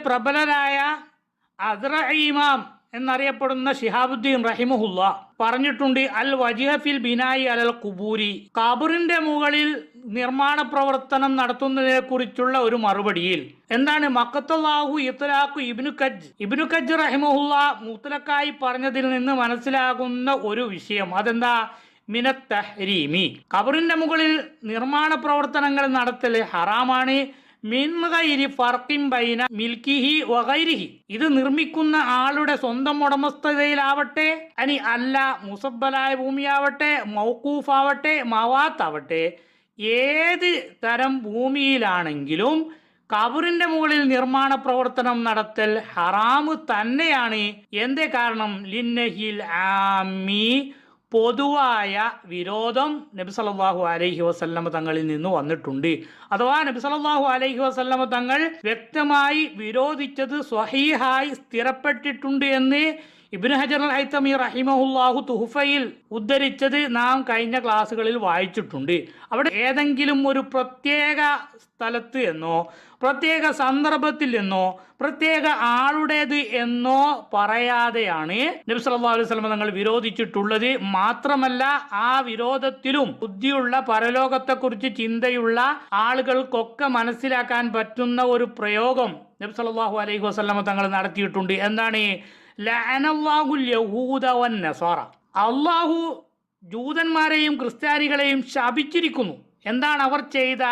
പ്രബലരായ അസ്റഈ ഇമാം എന്നറിയപ്പെടുന്ന ശിഹാബുദ്ദീൻ റഹിമഹുല്ല പറഞ്ഞിട്ടുണ്ട്, അൽ വജിഹ ഫിൽ ബിനായി അലൽ ഖുബൂരി, ഖബറിന്റെ മുകളിൽ നിർമ്മാണ പ്രവർത്തനം നടത്തുന്നതിനെ കുറിച്ചുള്ള ഒരു മറുപടിയിൽ എന്താണ് മഖത്തല്ലാഹു ഇത്ലാഖു ഇബ്നു കജ്ജ് റഹിമഹുല്ല മുത്ലഖായി പറഞ്ഞതിൽ നിന്ന് മനസ്സിലാകുന്ന ഒരു വിഷയം അതെന്താ, മിനത്ത് തഹ്രീമി, ഖബറിന്റെ മുകളിൽ നിർമ്മാണ പ്രവർത്തനങ്ങൾ നടത്തൽ ഹറാമാണ്. മിൻ ഗൈരി ഫർഖിൻ ബൈന മിൽക്കിഹി വഗൈരിഹി, ഇത് നിർമ്മിക്കുന്ന ആളുടെ സ്വന്തം ഉടമസ്ഥതയിലാവട്ടെ, അനി അല്ല മുസബ്ബലായ ഭൂമിയാവട്ടെ, മൗഖൂഫാവട്ടെ, മവാത്താവട്ടെ, ഏത് തരം ഭൂമിയിലാണെങ്കിലും ഖബറിന്റെ മുകളിൽ നിർമ്മാണ പ്രവർത്തനം നടത്തൽ ഹറാമ് തന്നെയാണ്. എന്തേ കാരണം, ലിന്നഹിൽ ആമി, പൊതുവായ വിരോധം നബി സല്ലല്ലാഹു അലൈഹി വസല്ലമ തങ്ങളിൽ നിന്ന് വന്നിട്ടുണ്ട്. അഥവാ നബി സല്ലല്ലാഹു അലൈഹി വസല്ലമ തങ്ങൾ വ്യക്തമായി വിരോധിച്ചത് സ്വഹീഹായി സ്ഥിരപ്പെട്ടിട്ടുണ്ട് എന്ന് ഇബ്നു ഹജർ അൽ ഹൈതമി റഹിമഹുല്ലാഹു തുഹ്ഫയിൽ ഉദ്ധരിച്ചത് നാം കഴിഞ്ഞ ക്ലാസ്സുകളിൽ വായിച്ചിട്ടുണ്ട്. അവിടെ ഏതെങ്കിലും ഒരു പ്രത്യേക സ്ഥലത്ത് എന്നോ പ്രത്യേക സന്ദർഭത്തിൽ എന്നോ പ്രത്യേക ആളുടേത് എന്നോ പറയാതെയാണ് നബി സല്ലല്ലാഹു അലൈഹി വസല്ലം തങ്ങൾ വിരോധിച്ചിട്ടുള്ളത്. മാത്രമല്ല ആ വിരോധത്തിലും ബുദ്ധിയുള്ള പരലോകത്തെക്കുറിച്ച് ചിന്തയുള്ള ആളുകൾക്കൊക്കെ മനസ്സിലാക്കാൻ പറ്റുന്ന ഒരു പ്രയോഗം നബി സല്ലല്ലാഹു അലൈഹി വസല്ലം തങ്ങൾ നടത്തിയിട്ടുണ്ട്. എന്താണ്, ലഅനല്ലാഹുൽ യഹൂദ വന്നസാറ, അള്ളാഹു ജൂതന്മാരെയും ക്രിസ്ത്യാനികളെയും ശപിച്ചിരിക്കുന്നു. എന്താണ് അവർ ചെയ്ത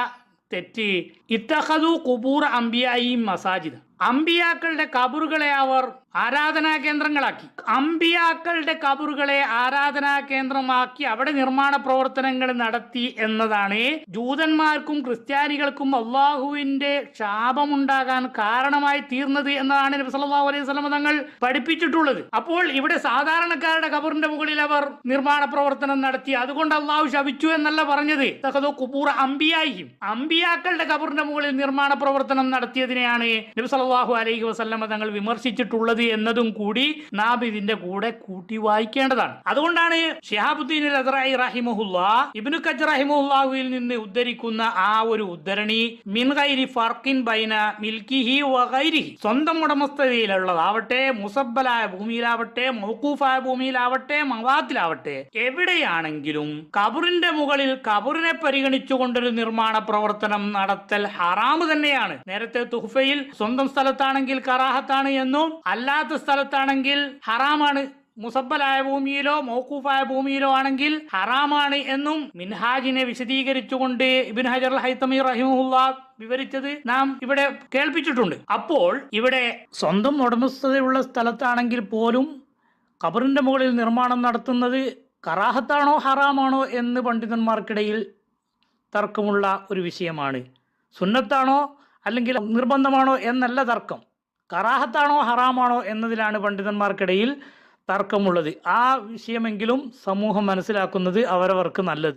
തെറ്റ്, ഇത്തഖദു ഖുബൂർ അംബിയാഇ മസാജിദ്, അമ്പിയാക്കളുടെ കബറുകളെ അവർ ആരാധനാ കേന്ദ്രങ്ങളാക്കി. അമ്പിയാക്കളുടെ കബറുകളെ ആരാധനാ കേന്ദ്രമാക്കി അവിടെ നിർമ്മാണ പ്രവർത്തനങ്ങൾ നടത്തി എന്നതാണ് ജൂതന്മാർക്കും ക്രിസ്ത്യാനികൾക്കും അള്ളാഹുവിന്റെ ശാപമുണ്ടാകാൻ കാരണമായി തീർന്നത് എന്നതാണ് നബി സല്ലല്ലാഹു അലൈഹി വസല്ലം തങ്ങൾ പഠിപ്പിച്ചിട്ടുള്ളത്. അപ്പോൾ ഇവിടെ സാധാരണക്കാരുടെ കബറിന്റെ മുകളിൽ അവർ നിർമ്മാണ പ്രവർത്തനം നടത്തി, അതുകൊണ്ട് അള്ളാഹു ശപിച്ചു എന്നല്ല പറഞ്ഞത്. തഖദു ഖുബൂർ അംബിയാഇഹിം, അമ്പിയാക്കളുടെ കബറിന്റെ മുകളിൽ നിർമ്മാണ പ്രവർത്തനം നടത്തിയതിനെയാണ് നബി സല്ലല്ലാഹു അലൈഹി വസല്ലം തങ്ങൾ വിമർശിച്ചിട്ടുള്ളത് എന്നതും കൂടി നാം ഇതിന്റെ കൂടെ കൂട്ടി വായിക്കേണ്ടതാണ്. അതുകൊണ്ടാണ് ശിഹാബുദ്ദീൻ അസ്റഈ റഹിമഹുല്ലാ ഇബ്നു കജ്ജ് റഹിമഹുല്ലാഹുവിൽ നിന്ന് ഉദ്ധരിക്കുന്ന ആ ഒരു ഉദ്ധരണി, മിൻ ഗൈരി ഫർഖിൻ ബൈന മിൽക്കിഹി വഗൈരിഹി, സ്വന്തം ഉടമസ്ഥതയിലുള്ളതാവട്ടെ, മുസബ്ബലായ ഭൂമിയിലാവട്ടെ, മൗഖൂഫായ ഭൂമിയിലാവട്ടെ, മവാത്തിലാവട്ടെ, എവിടെയാണെങ്കിലും ഖബറിന്റെ മുകളിൽ ഖബറിനെ പരിഗണിച്ചുകൊണ്ടൊരു നിർമ്മാണ പ്രവർത്തനം നടത്തൽ ഹറാമ് തന്നെയാണ്. നേരത്തെ തുഹ്ഫയിൽ സ്വന്തം സ്ഥലത്താണെങ്കിൽ കറാഹത്താണ് എന്നും അല്ലാത്ത സ്ഥലത്താണെങ്കിൽ ഹറാമാണ്, മുസബ്ബലായ ഭൂമിയിലോ മൗഖൂഫായ ഭൂമിയിലോ ആണെങ്കിൽ ഹറാമാണ് എന്നും മിൻഹാജിനെ വിശദീകരിച്ചുകൊണ്ട് ഇബ്നു ഹജർ അൽ ഹൈതമി റഹിമഹുല്ലാഹ് വിവരിച്ചത് നാം ഇവിടെ കേൾപ്പിച്ചിട്ടുണ്ട്. അപ്പോൾ ഇവിടെ സ്വന്തം ഉടമസ്ഥതയുള്ള സ്ഥലത്താണെങ്കിൽ പോലും ഖബറിന്റെ മുകളിൽ നിർമ്മാണം നടത്തുന്നത് കറാഹത്താണോ ഹറാമാണോ എന്ന് പണ്ഡിതന്മാർക്കിടയിൽ തർക്കമുള്ള ഒരു വിഷയമാണ്. സുന്നത്താണോ അല്ലെങ്കിൽ നിർബന്ധമാണോ എന്നല്ല തർക്കം, കറാഹത്താണോ ഹറാമാണോ എന്നതിലാണ് പണ്ഡിതന്മാർക്കിടയിൽ തർക്കമുള്ളത്. ആ വിഷയമെങ്കിലും സമൂഹം മനസ്സിലാക്കുന്നത് അവരവർക്ക് നല്ലത്.